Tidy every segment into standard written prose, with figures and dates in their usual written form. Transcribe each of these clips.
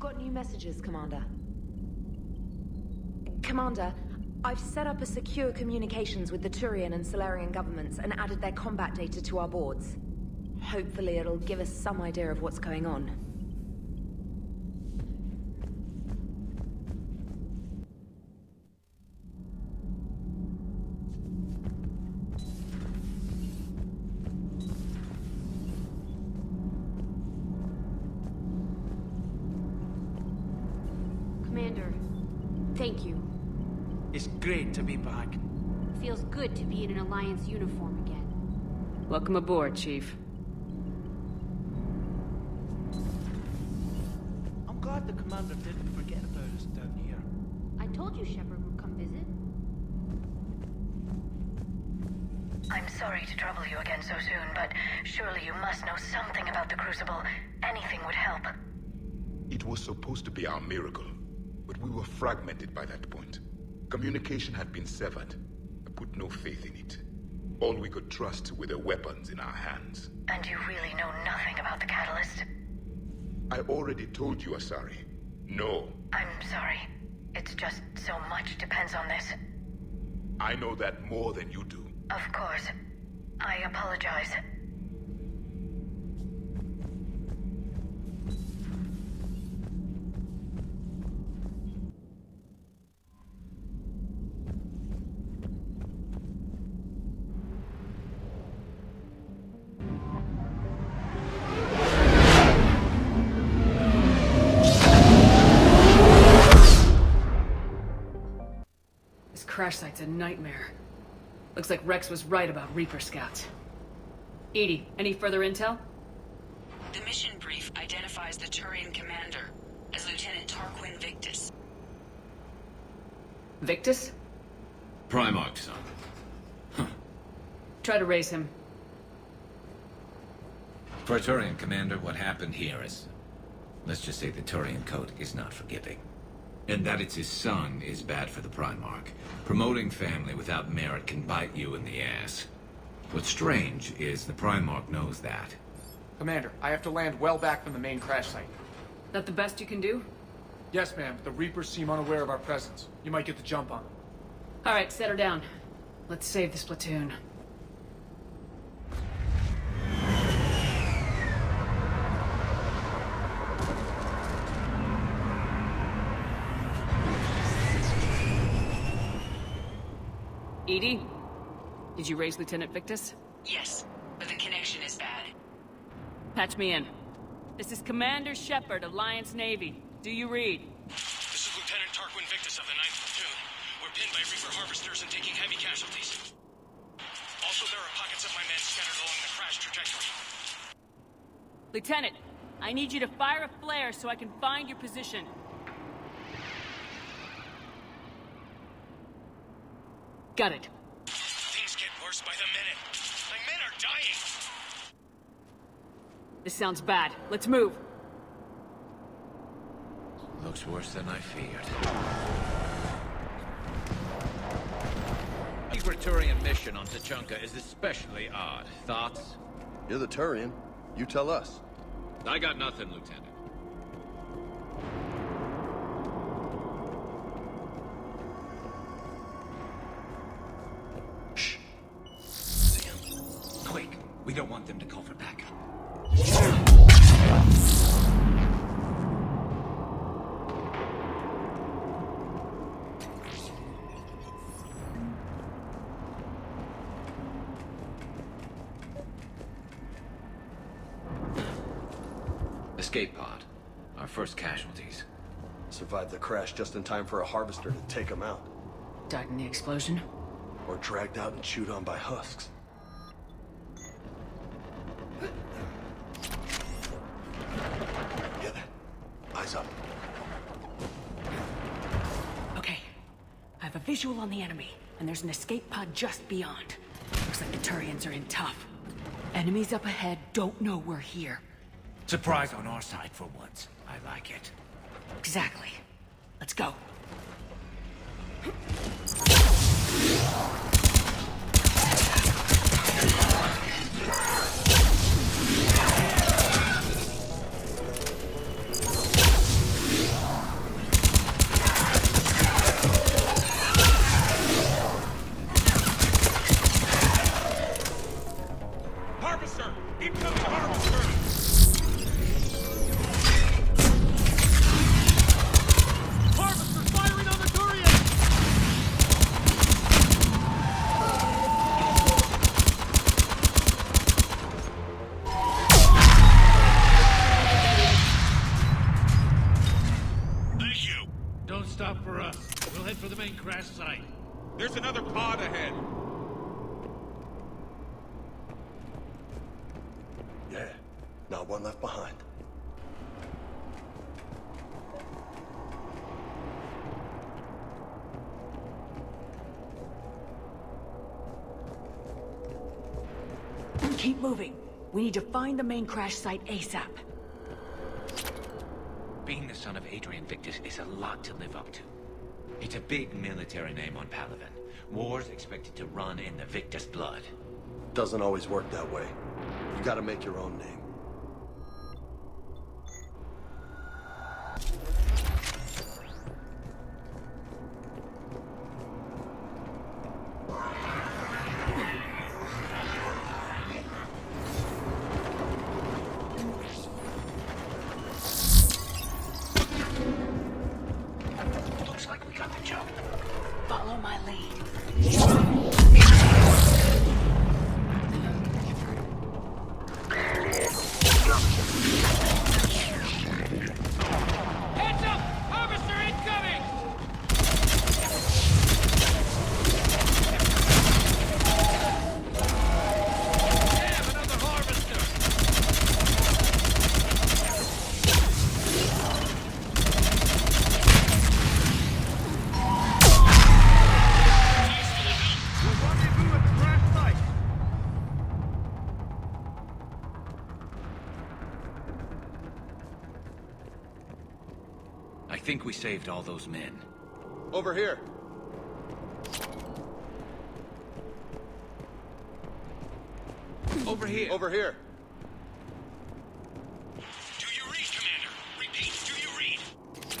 got new messages, Commander. Commander, I've set up a secure communications with the Turian and Solarian governments and added their combat data to our boards. Hopefully it'll give us some idea of what's going on. Commander, thank you. It's great to be back. Feels good to be in an Alliance uniform again. Welcome aboard, Chief. I'm glad the commander didn't forget about us down here. I told you Shepard would come visit. I'm sorry to trouble you again so soon, but surely you must know something about the Crucible. Anything would help. It was supposed to be our miracle, but we were fragmented by that point. Communication had been severed. I put no faith in it. All we could trust were the weapons in our hands. And you really know nothing about the catalyst? I already told you, Asari. No. I'm sorry. It's just so much depends on this. I know that more than you do. Of course. I apologize. Crash site's a nightmare. Looks like Rex was right about Reaper scouts. Edie, any further intel? The mission brief identifies the Turian commander as Lieutenant Tarquin Victus. Victus? Primarch, son. Huh. Try to raise him. For a Turian commander, what happened here is... let's just say the Turian code is not forgiving. And that it's his son is bad for the Primarch. Promoting family without merit can bite you in the ass. What's strange is the Primarch knows that. Commander, I have to land well back from the main crash site. That the best you can do? Yes, ma'am. The Reapers seem unaware of our presence. You might get the jump on them. Alright, set her down. Let's save this platoon. Edie? Did you raise Lieutenant Victus? Yes, but the connection is bad. Patch me in. This is Commander Shepard, Alliance Navy. Do you read? This is Lieutenant Tarquin Victus of the 9th Platoon. We're pinned by Reaper harvesters and taking heavy casualties. Also, there are pockets of my men scattered along the crash trajectory. Lieutenant, I need you to fire a flare so I can find your position. Got it. Things get worse by the minute. My men are dying! This sounds bad. Let's move. Looks worse than I feared. The Turian mission on Tuchanka is especially odd. Thoughts? You're the Turian. You tell us. I got nothing, Lieutenant. Shh. Sam, quick. We don't want them to call for backup. Escape pod. Our first casualties. Survived the crash just in time for a harvester to take them out. Died in the explosion? Or dragged out and chewed on by husks. Get it. Eyes up. Okay. I have a visual on the enemy, and there's an escape pod just beyond. Looks like the Turians are in tough. Enemies up ahead don't know we're here. Surprise on our side for once. I like it. Exactly. Let's go. Incoming harvester! Harvesters firing on the turian! Thank you. Don't stop for us. We'll head for the main crash site. There's another pod ahead. Yeah, not one left behind. Keep moving. We need to find the main crash site ASAP. Being the son of Adrian Victus is a lot to live up to. It's a big military name on Palaven. War's expected to run in the Victus blood. Doesn't always work that way. You gotta make your own name. Looks like we got the job. Follow my lead. Heads up! Harvester incoming! Damn, another harvester! We'll rendezvous at the crash site. I think we saved all those men. Over here. Over here. Over here. Do you read, Commander? Repeat, do you read?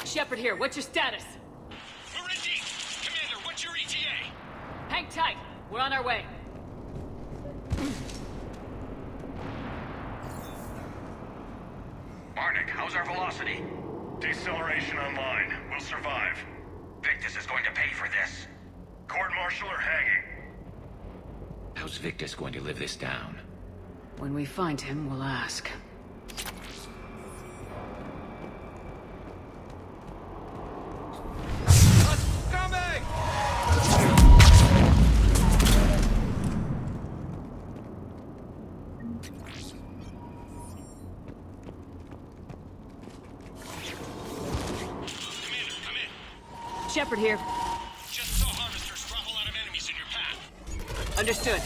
Shepard here, what's your status? We're in deep. Commander, what's your ETA? Hang tight. We're on our way. Marnik, how's our velocity? Deceleration online. We'll survive. Victus is going to pay for this. Court-martial or hanging? How's Victus going to live this down? When we find him, we'll ask. Commander, come in. Shepard here. Just saw harvesters drop a lot of enemies in your path. Understood.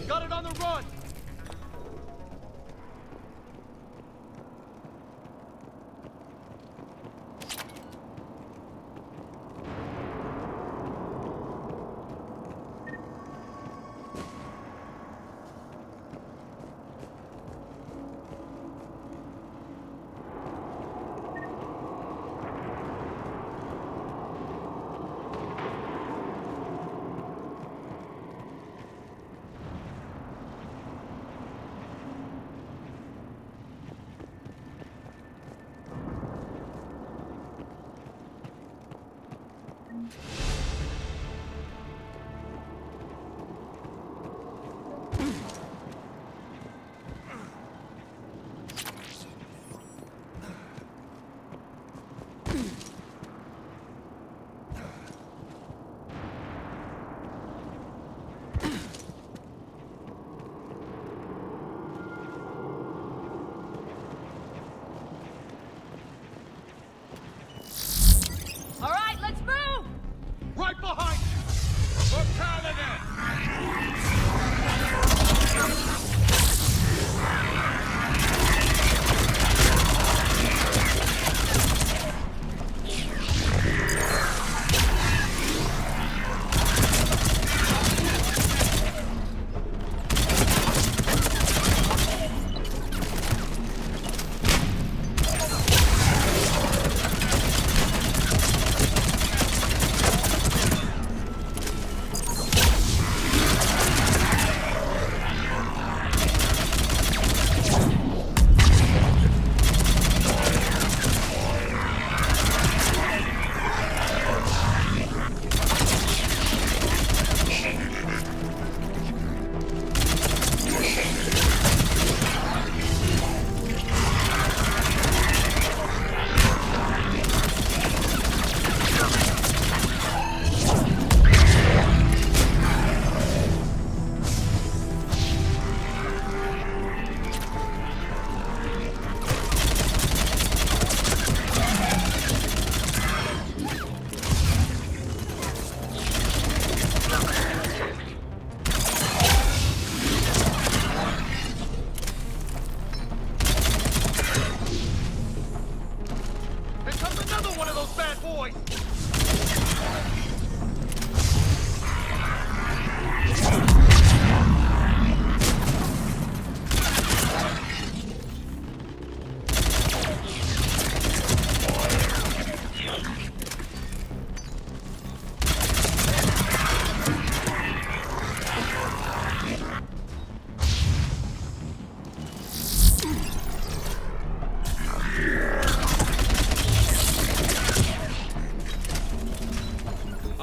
Got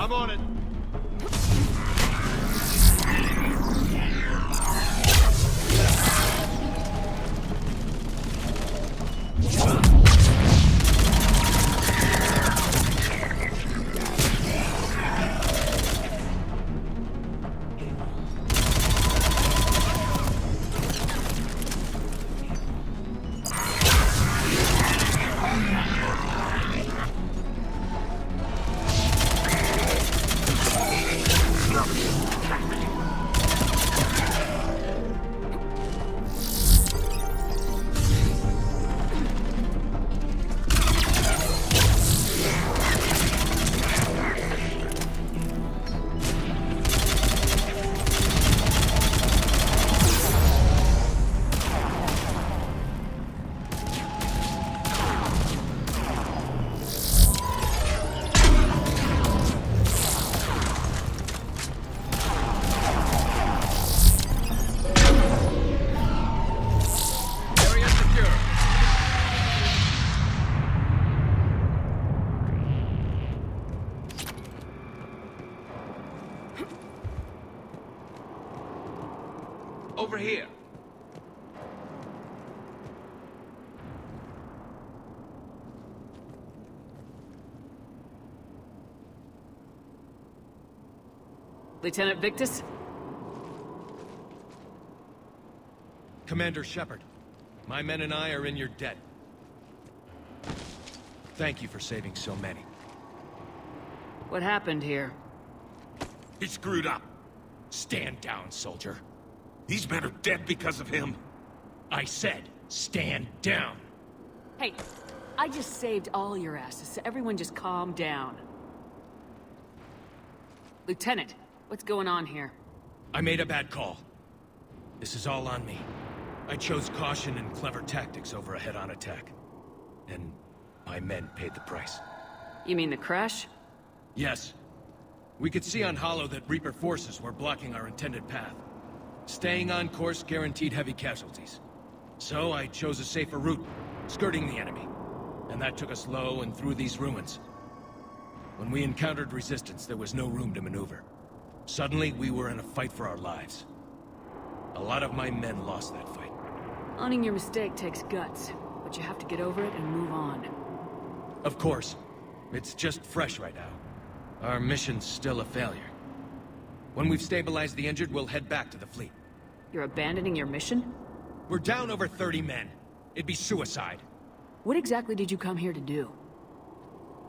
I'm on it. Over here. Lieutenant Victus? Commander Shepard, my men and I are in your debt. Thank you for saving so many. What happened here? He screwed up. Stand down, soldier. These men are dead because of him. I said, stand down. Hey, I just saved all your asses, so everyone just calm down. Lieutenant, what's going on here? I made a bad call. This is all on me. I chose caution and clever tactics over a head-on attack. And my men paid the price. You mean the crash? Yes. We could see on Hollow that Reaper forces were blocking our intended path. Staying on course guaranteed heavy casualties. So I chose a safer route, skirting the enemy. And that took us low and through these ruins. When we encountered resistance, there was no room to maneuver. Suddenly, we were in a fight for our lives. A lot of my men lost that fight. Owning your mistake takes guts, but you have to get over it and move on. Of course. It's just fresh right now. Our mission's still a failure. When we've stabilized the injured, we'll head back to the fleet. You're abandoning your mission? We're down over 30 men. It'd be suicide. What exactly did you come here to do?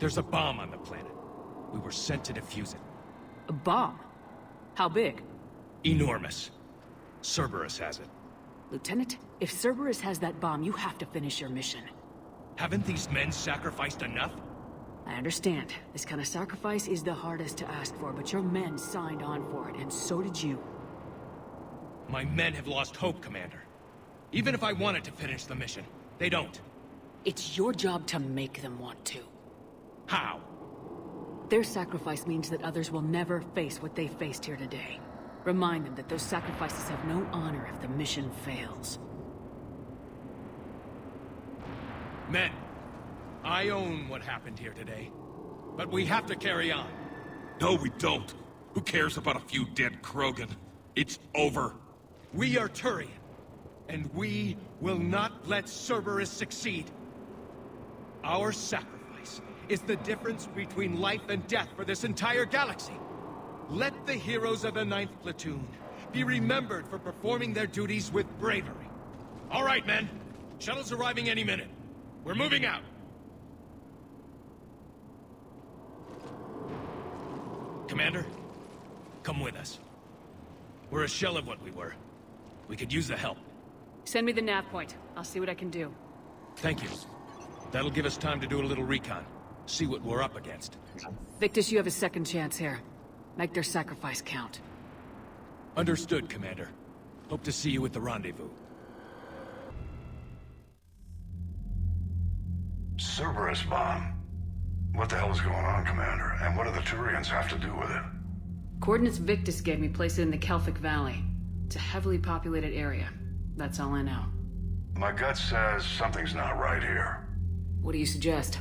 There's a bomb on the planet. We were sent to defuse it. A bomb? How big? Enormous. Cerberus has it. Lieutenant, if Cerberus has that bomb, you have to finish your mission. Haven't these men sacrificed enough? I understand. This kind of sacrifice is the hardest to ask for, but your men signed on for it, and so did you. My men have lost hope, Commander. Even if I wanted to finish the mission, they don't. It's your job to make them want to. How? Their sacrifice means that others will never face what they faced here today. Remind them that those sacrifices have no honor if the mission fails. Men, I own what happened here today. But we have to carry on. No, we don't. Who cares about a few dead Krogan? It's over. We are Turian, and we will not let Cerberus succeed. Our sacrifice is the difference between life and death for this entire galaxy. Let the heroes of the 9th Platoon be remembered for performing their duties with bravery. All right, men. Shuttle's arriving any minute. We're moving out. Commander, come with us. We're a shell of what we were. We could use the help. Send me the nav point. I'll see what I can do. Thank you. That'll give us time to do a little recon. See what we're up against. Victus, you have a second chance here. Make their sacrifice count. Understood, Commander. Hope to see you at the rendezvous. Cerberus bomb. What the hell is going on, Commander? And what do the Turians have to do with it? Coordinates Victus gave me place it in the Kelphic Valley. It's a heavily populated area. That's all I know. My gut says something's not right here. What do you suggest?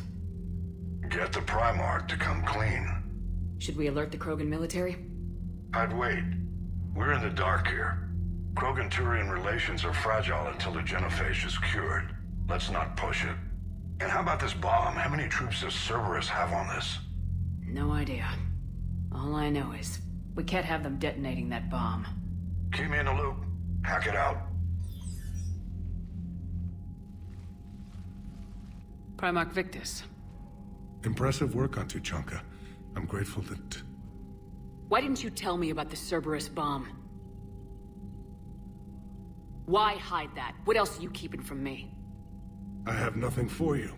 Get the Primarch to come clean. Should we alert the Krogan military? I'd wait. We're in the dark here. Krogan-Turian relations are fragile until the genophage is cured. Let's not push it. And how about this bomb? How many troops does Cerberus have on this? No idea. All I know is, we can't have them detonating that bomb. Keep me in the loop. Hack it out. Primarch Victus. Impressive work on Tuchanka. I'm grateful that... Why didn't you tell me about the Cerberus bomb? Why hide that? What else are you keeping from me? I have nothing for you.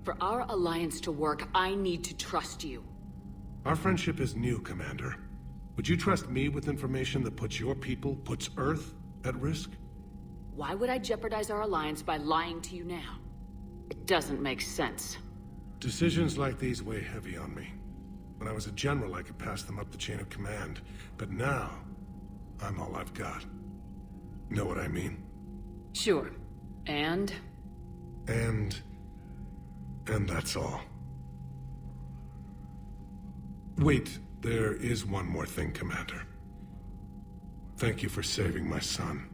For our alliance to work, I need to trust you. Our friendship is new, Commander. Would you trust me with information that puts your people, puts Earth, at risk? Why would I jeopardize our alliance by lying to you now? It doesn't make sense. Decisions like these weigh heavy on me. When I was a general, I could pass them up the chain of command. But now, I'm all I've got. Know what I mean? Sure. And that's all. Wait, there is one more thing, Commander. Thank you for saving my son.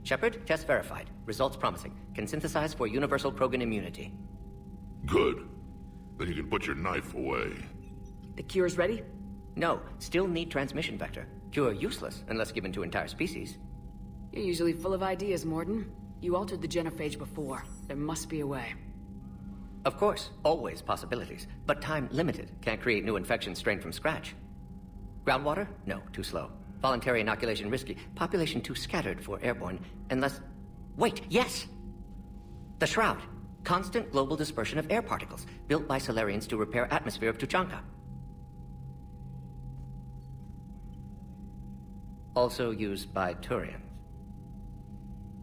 Shepard, test verified. Results promising. Can synthesize for universal Krogan immunity. Good. Then you can put your knife away. the cure's ready? No, still need transmission vector. Cure useless unless given to entire species. You're usually full of ideas, Morden. You altered the genophage before. There must be a way. Of course, always possibilities, but time limited. Can't create new infection strain from scratch. Groundwater? No, too slow. Voluntary inoculation risky. Population too scattered for airborne, unless... Wait, yes! The Shroud. Constant global dispersion of air particles, built by Solarians to repair atmosphere of Tuchanka. Also used by Turians.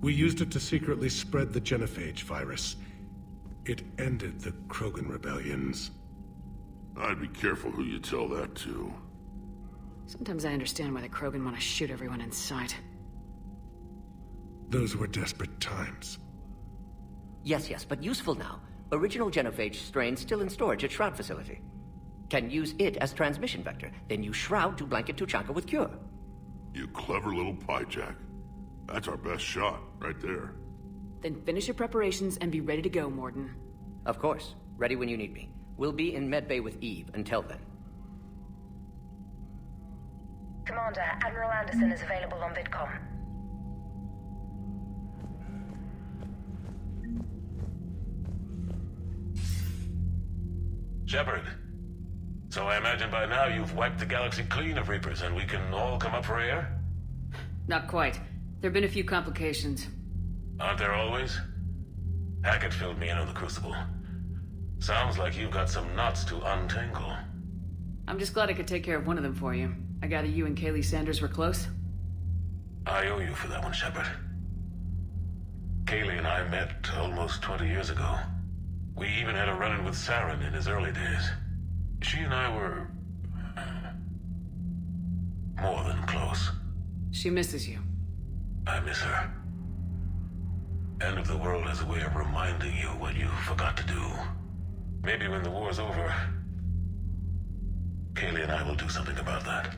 We used it to secretly spread the genophage virus. It ended the Krogan rebellions. I'd be careful who you tell that to. Sometimes I understand why the Krogan want to shoot everyone in sight. Those were desperate times. Yes, but useful now. Original genophage strain still in storage at Shroud facility. Can use it as transmission vector, then use Shroud to blanket Tuchanka with cure. You clever little pyjack. That's our best shot, right there. Then finish your preparations and be ready to go, Morden. Of course. Ready when you need me. We'll be in medbay with Eve until then. Commander, Admiral Anderson is available on VidCom. Shepard. So I imagine by now you've wiped the galaxy clean of Reapers and we can all come up for air? Not quite. There've been a few complications. Aren't there always? Hackett filled me in on the Crucible. Sounds like you've got some knots to untangle. I'm just glad I could take care of one of them for you. I gather you and Kaylee Sanders were close? I owe you for that one, Shepard. Kaylee and I met almost 20 years ago. We even had a run-in with Saren in his early days. She and I were... more than close. She misses you. I miss her. End of the world has a way of reminding you what you forgot to do. Maybe when the war's over, Kaylee and I will do something about that.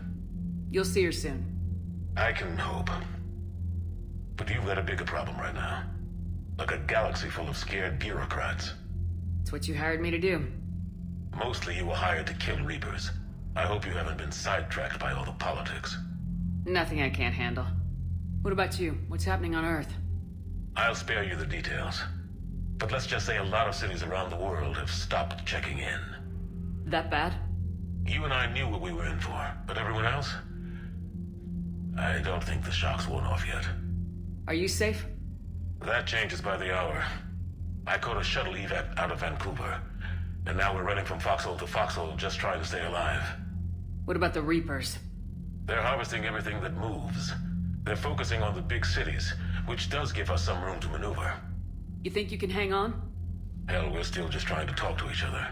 You'll see her soon. I can hope. But you've got a bigger problem right now. Like a galaxy full of scared bureaucrats. It's what you hired me to do. Mostly you were hired to kill Reapers. I hope you haven't been sidetracked by all the politics. Nothing I can't handle. What about you? What's happening on Earth? I'll spare you the details. But let's just say a lot of cities around the world have stopped checking in. That bad? You and I knew what we were in for, but everyone else? I don't think the shock's worn off yet. Are you safe? That changes by the hour. I caught a shuttle evac out of Vancouver, and now we're running from foxhole to foxhole just trying to stay alive. What about the Reapers? They're harvesting everything that moves. They're focusing on the big cities, which does give us some room to maneuver. You think you can hang on? Hell, we're still just trying to talk to each other.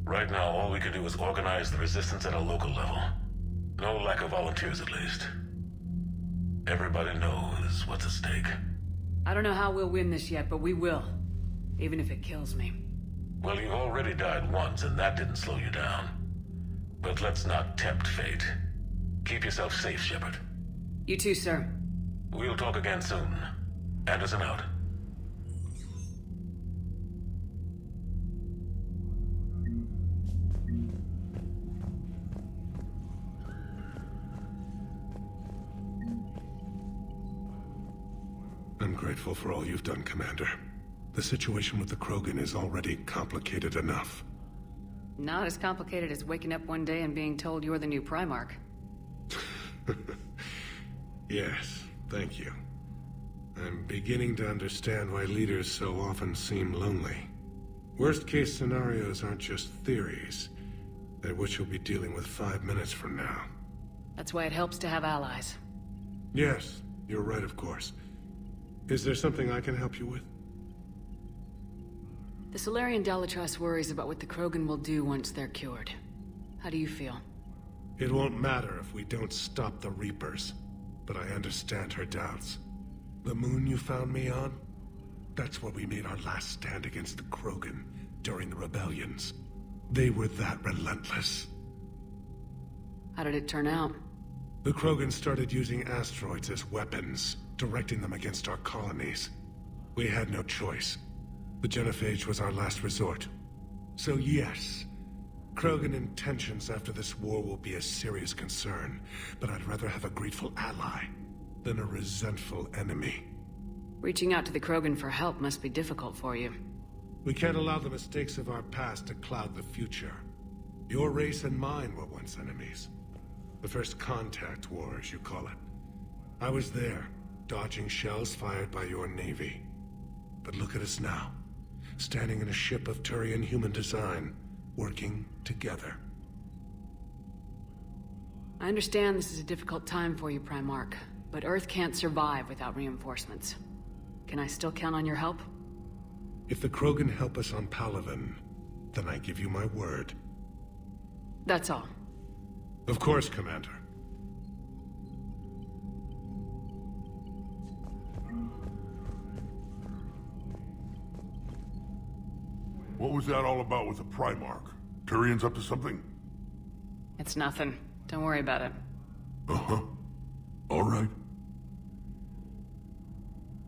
Right now, all we can do is organize the resistance at a local level. No lack of volunteers, at least. Everybody knows what's at stake. I don't know how we'll win this yet, but we will. Even if it kills me. Well, you already died once, and that didn't slow you down. But let's not tempt fate. Keep yourself safe, Shepard. You too, sir. We'll talk again soon. Anderson out. I'm grateful for all you've done, Commander. The situation with the Krogan is already complicated enough. Not as complicated as waking up one day and being told you're the new Primarch. Yes, thank you. I'm beginning to understand why leaders so often seem lonely. Worst-case scenarios aren't just theories. They're what you'll be dealing with 5 minutes from now. That's why it helps to have allies. Yes, you're right, of course. Is there something I can help you with? The Solarian Dalatrass worries about what the Krogan will do once they're cured. How do you feel? It won't matter if we don't stop the Reapers, but I understand her doubts. The moon you found me on? That's where we made our last stand against the Krogan during the rebellions. They were that relentless. How did it turn out? The Krogan started using asteroids as weapons, directing them against our colonies. We had no choice. The genophage was our last resort. So yes, Krogan intentions after this war will be a serious concern, but I'd rather have a grateful ally than a resentful enemy. Reaching out to the Krogan for help must be difficult for you. We can't allow the mistakes of our past to cloud the future. Your race and mine were once enemies. The first contact war, as you call it. I was there, dodging shells fired by your navy. But look at us now, standing in a ship of Turian human design, working together. I understand this is a difficult time for you, Primarch, but Earth can't survive without reinforcements. Can I still count on your help? If the Krogan help us on Palaven, then I give you my word. That's all. Of course, Commander. What was that all about with the Primarch? Turian's up to something? It's nothing. Don't worry about it. Uh-huh. All right.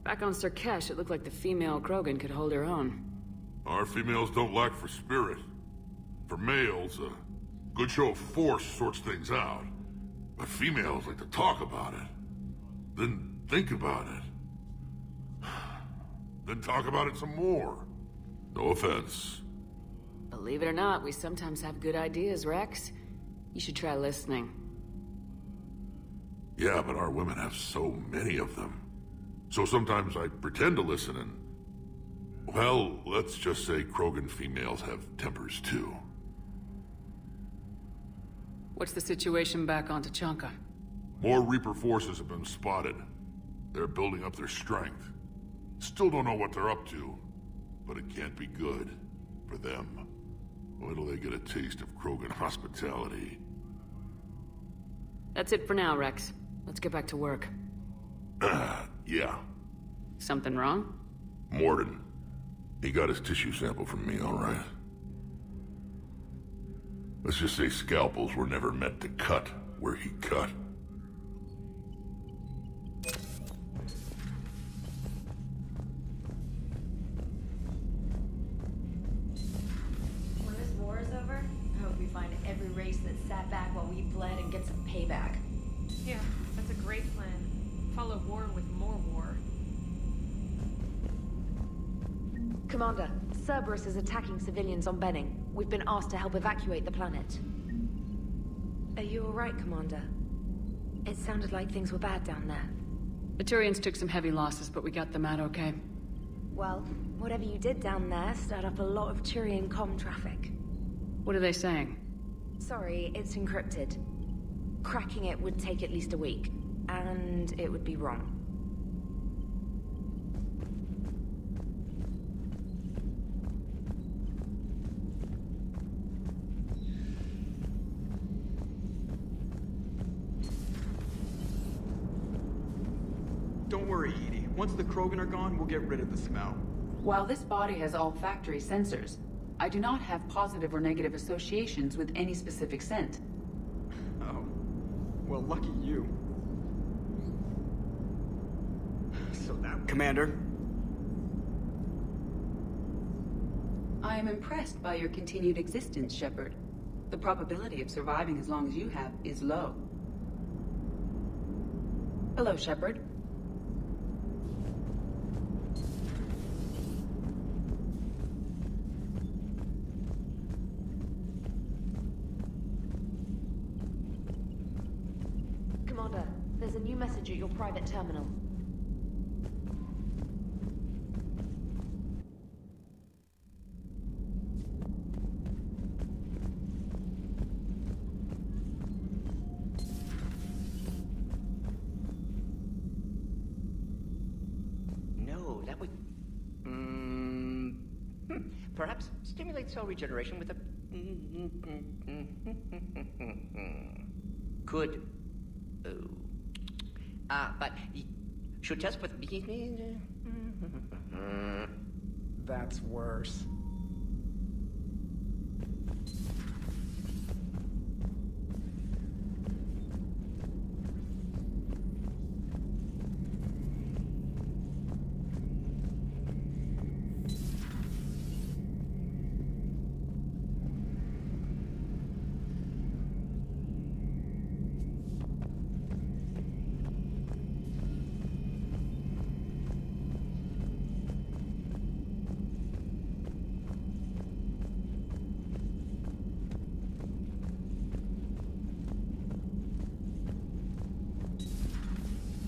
Back on Sirkesh, it looked like the female Krogan could hold her own. Our females don't lack for spirit. For males, a good show of force sorts things out. But females like to talk about it. Then think about it. Then talk about it some more. No offense. Believe it or not, we sometimes have good ideas, Rex. You should try listening. Yeah, but our women have so many of them. So sometimes I pretend to listen and... Well, let's just say Krogan females have tempers too. What's the situation back on Tuchanka? More Reaper forces have been spotted. They're building up their strength. Still don't know what they're up to, but it can't be good for them. Wait till they get a taste of Krogan hospitality. That's it for now, Rex. Let's get back to work. Yeah. Something wrong? Morden. He got his tissue sample from me, all right. Let's just say scalpels were never meant to cut where he cut. When this war is over, I hope we find every race that sat back while we bled and get some payback. Yeah, that's a great plan. Follow war with more war. Commander, Cerberus is attacking civilians on Benning. We've been asked to help evacuate the planet. Are you alright, Commander? It sounded like things were bad down there. The Turians took some heavy losses, but we got them out okay. Well, whatever you did down there stirred up a lot of Turian comm traffic. What are they saying? Sorry, it's encrypted. Cracking it would take at least a week, and it would be wrong. Once the Krogan are gone, we'll get rid of the smell. While this body has olfactory sensors, I do not have positive or negative associations with any specific scent. Oh. Well, lucky you. So that... Commander? I am impressed by your continued existence, Shepard. The probability of surviving as long as you have is low. Hello, Shepard. Commander, there's a new message at your private terminal. Perhaps stimulate cell regeneration with a... Could... but... Should test with... That's worse.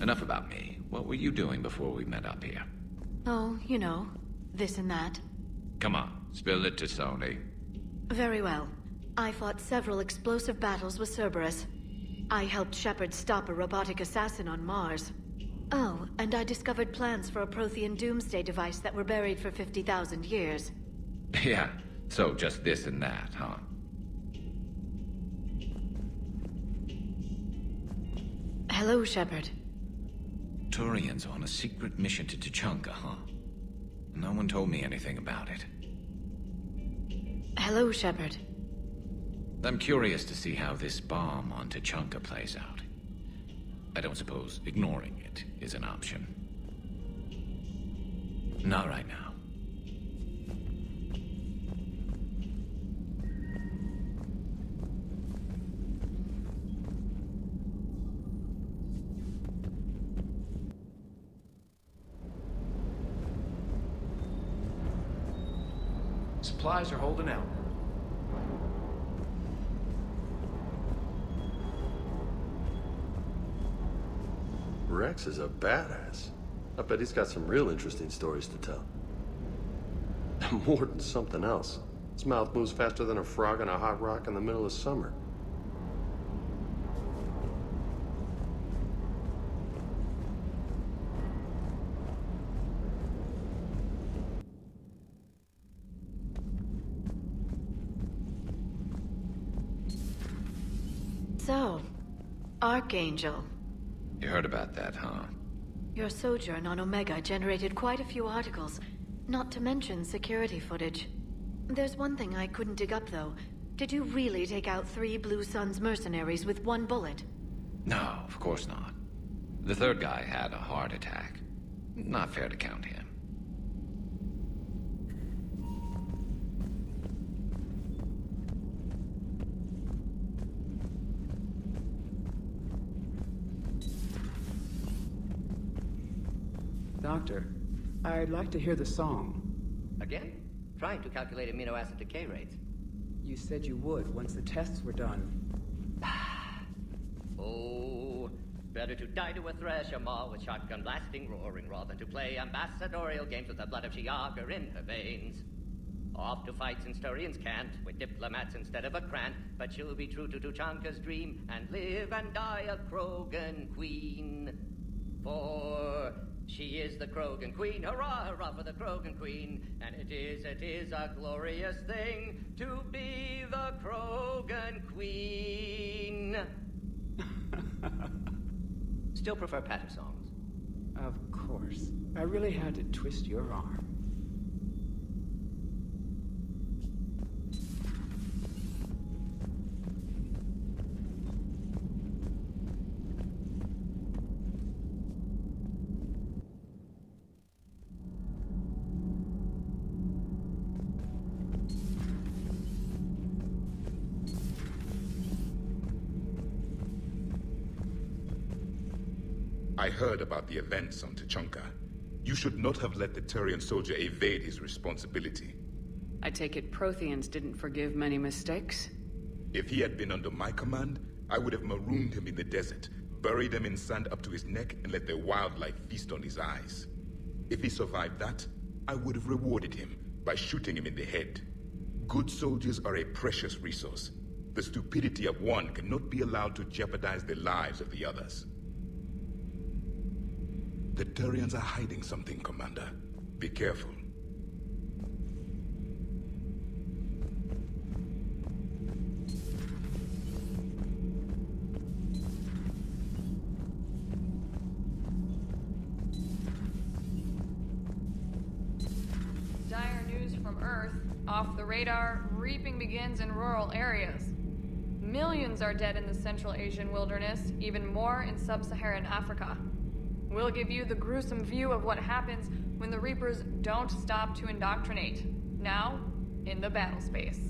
Enough about me. What were you doing before we met up here? Oh, you know, this and that. Come on, spill it to Sony. Very well. I fought several explosive battles with Cerberus. I helped Shepard stop a robotic assassin on Mars. Oh, and I discovered plans for a Prothean doomsday device that were buried for 50,000 years. Yeah, so just this and that, huh? Hello, Shepard. Turians on a secret mission to Tuchanka, huh? No one told me anything about it. Hello, Shepard. I'm curious to see how this bomb on Tuchanka plays out. I don't suppose ignoring it is an option. Not right now. Supplies are holding out. Rex is a badass. I bet he's got some real interesting stories to tell. More than something else. His mouth moves faster than a frog on a hot rock in the middle of summer. So, Archangel. You heard about that, huh? Your sojourn on Omega generated quite a few articles, not to mention security footage. There's one thing I couldn't dig up, though. Did you really take out 3 Blue Suns mercenaries with 1 bullet? No, of course not. The third guy had a heart attack. Not fair to count him. Doctor, I'd like to hear the song. Again? Trying to calculate amino acid decay rates. You said you would once the tests were done. Oh, better to die to a thresher maw with shotgun blasting, roaring raw than to play ambassadorial games with the blood of Shiagar in her veins. Off to fight since Turians can't, with diplomats instead of a Krant, but she'll be true to Tuchanka's dream and live and die a Krogan queen. For she is the Krogan queen, hurrah, hurrah for the Krogan queen, and it is a glorious thing to be the Krogan queen. Still prefer patter songs. Of course. I really had to twist your arm. I heard about the events on Tuchanka. You should not have let the Turian soldier evade his responsibility. I take it Protheans didn't forgive many mistakes? If he had been under my command, I would have marooned him in the desert, buried him in sand up to his neck, and let the wildlife feast on his eyes. If he survived that, I would have rewarded him by shooting him in the head. Good soldiers are a precious resource. The stupidity of one cannot be allowed to jeopardize the lives of the others. The Turians are hiding something, Commander. Be careful. Dire news from Earth. Off the radar, reaping begins in rural areas. Millions are dead in the Central Asian wilderness, even more in sub-Saharan Africa. We'll give you the gruesome view of what happens when the Reapers don't stop to indoctrinate. Now, in the battle space.